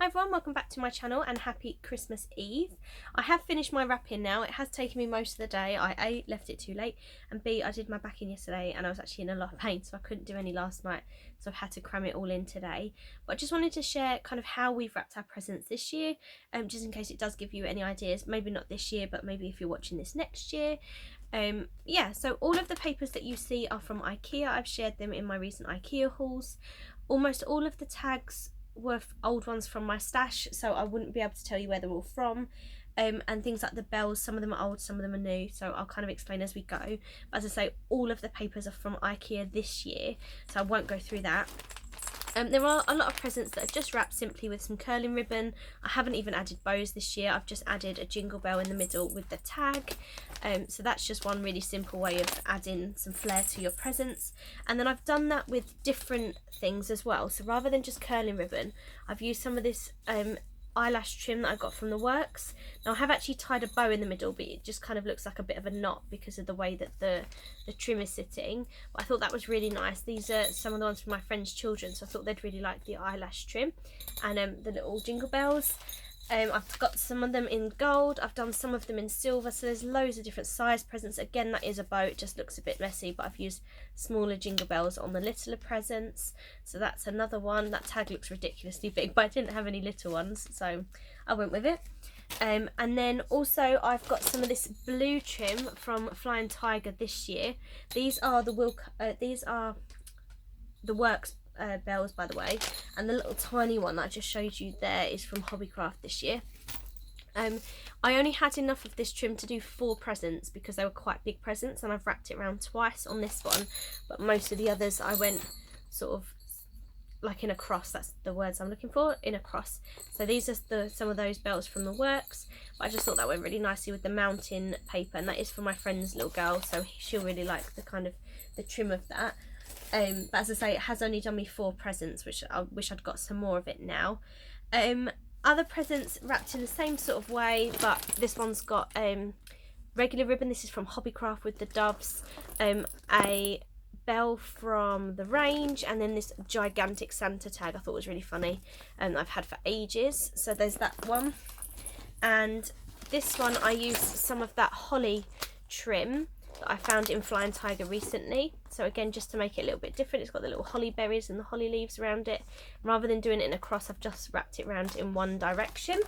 Hi everyone, welcome back to my channel and happy Christmas Eve. I have finished my wrapping now. It has taken me most of the day. I A, left it too late, and B, I did my backing yesterday and I was actually in a lot of pain, so I couldn't do any last night, so I've had to cram it all in today. But I just wanted to share kind of how we've wrapped our presents this year, just in case it does give you any ideas, maybe not this year, but maybe if you're watching this next year. Yeah, so all of the papers that you see are from IKEA. I've shared them in my recent IKEA hauls. Almost all of the tags were old ones from my stash, so I wouldn't be able to tell you where they're all from. And things like the bells, some of them are old, some of them are new, so I'll kind of explain as we go. But as I say, all of the papers are from IKEA this year, so I won't go through that. There are a lot of presents that are just wrapped simply with some curling ribbon. I haven't even added bows this year. I've just added a jingle bell in the middle with the tag. So that's just one really simple way of adding some flair to your presents. And then I've done that with different things as well. So rather than just curling ribbon, I've used some of this eyelash trim that I got from the works. Now I have actually tied a bow in the middle, but it just kind of looks like a bit of a knot because of the way that the trim is sitting. But I thought that was really nice. These are some of the ones from my friend's children, so I thought they'd really like the eyelash trim and the little jingle bells. I've got some of them in gold, I've done some of them in silver, so there's loads of different size presents. Again, that is a bow, it just looks a bit messy, but I've used smaller jingle bells on the littler presents, so that's another one. That tag looks ridiculously big, but I didn't have any little ones, so I went with it. And then also I've got some of this blue trim from Flying Tiger this year. These are the Works bells, by the way, and the little tiny one that I just showed you there is from Hobbycraft this year. I only had enough of this trim to do 4 presents because they were quite big presents, and I've wrapped it around twice on this one, but most of the others I went sort of like in a cross. That's the words I'm looking for, in a cross. So these are some of those bells from the works, but I just thought that went really nicely with the mountain paper, and that is for my friend's little girl, so she'll really like the kind of the trim of that. But as I say, it has only done me 4 presents, which I wish I'd got some more of it now. Other presents wrapped in the same sort of way, but this one's got regular ribbon. This is from Hobbycraft with the doves, a bell from the range, and then this gigantic Santa tag I thought was really funny, and I've had for ages. So there's that one, and this one I used some of that holly trim that I found in Flying Tiger recently. So again, just to make it a little bit different, it's got the little holly berries and the holly leaves around it. Rather than doing it in a cross, I've just wrapped it around in one direction.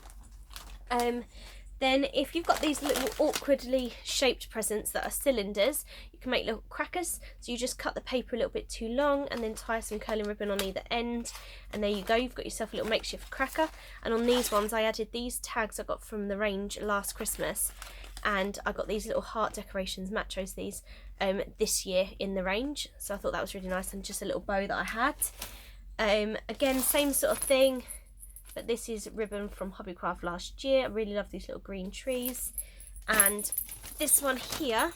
Then if you've got these little awkwardly shaped presents that are cylinders, you can make little crackers. So you just cut the paper a little bit too long and then tie some curling ribbon on either end, and there you go, you've got yourself a little makeshift cracker. And on these ones I added these tags I got from the range last Christmas, and I got these little heart decorations, matchos these, this year in the range, so I thought that was really nice, and just a little bow that I had. Again, same sort of thing, but this is ribbon from Hobbycraft last year. I really love these little green trees. And this one here,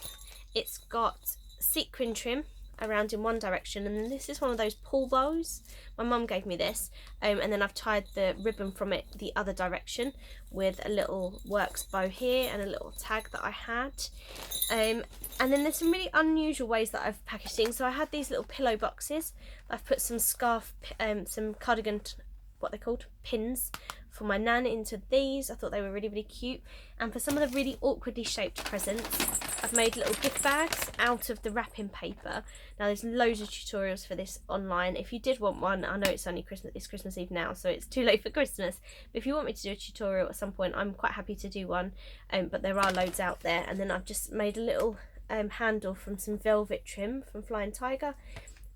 it's got sequin trim around in one direction, and then this is one of those pull bows. My mum gave me this, and then I've tied the ribbon from it the other direction with a little works bow here and a little tag that I had. And then there's some really unusual ways that I've packaged things. So I had these little pillow boxes. I've put some scarf, some cardigan, what they're called, pins for my nan into these. I thought they were really, really cute. And for some of the really awkwardly shaped presents, I've made little gift bags out of the wrapping paper. Now there's loads of tutorials for this online. If you did want one, I know it's only Christmas Eve now, so it's too late for Christmas. But if you want me to do a tutorial at some point, I'm quite happy to do one. But there are loads out there. And then I've just made a little handle from some velvet trim from Flying Tiger.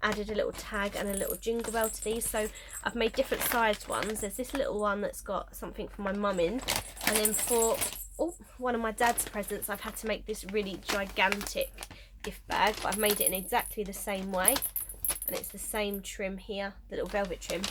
Added a little tag and a little jingle bell to these. So I've made different sized ones. There's this little one that's got something for my mum in, and then for one of my dad's presents I've had to make this really gigantic gift bag, but I've made it in exactly the same way, and it's the same trim here, the little velvet trim.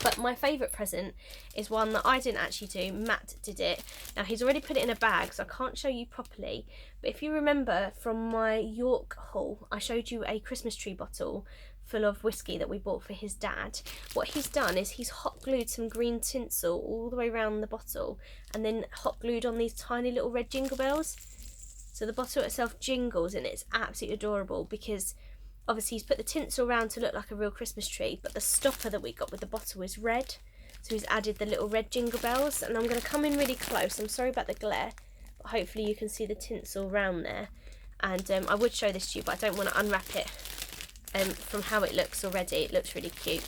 But my favourite present is one that I didn't actually do, Matt did it. Now he's already put it in a bag, so I can't show you properly, but if you remember from my York haul, I showed you a Christmas tree bottle full of whiskey that we bought for his dad. What he's done is he's hot glued some green tinsel all the way around the bottle, and then hot glued on these tiny little red jingle bells. So the bottle itself jingles, and it's absolutely adorable because obviously he's put the tinsel around to look like a real Christmas tree, but the stopper that we got with the bottle is red. So he's added the little red jingle bells, and I'm going to come in really close. I'm sorry about the glare, but hopefully you can see the tinsel around there. And I would show this to you, but I don't want to unwrap it from how it looks already. It looks really cute.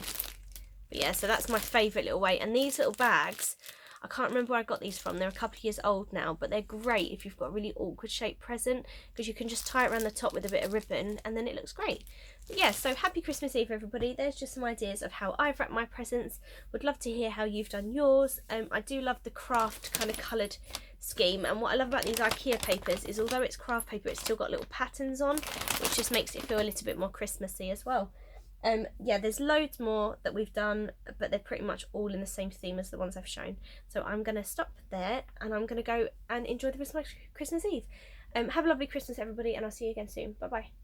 But yeah, so that's my favourite little way. And these little bags, I can't remember where I got these from. They're a couple of years old now, but they're great if you've got a really awkward shaped present, because you can just tie it around the top with a bit of ribbon and then it looks great. But yeah, so happy Christmas Eve, everybody. There's just some ideas of how I've wrapped my presents. Would love to hear how you've done yours. I do love the craft kind of coloured scheme, and what I love about these IKEA papers is although it's craft paper, it's still got little patterns on, which just makes it feel a little bit more Christmassy as well. Yeah, there's loads more that we've done, but they're pretty much all in the same theme as the ones I've shown. So I'm going to stop there, and I'm going to go and enjoy the rest of my Christmas Eve. Have a lovely Christmas, everybody, and I'll see you again soon. Bye bye.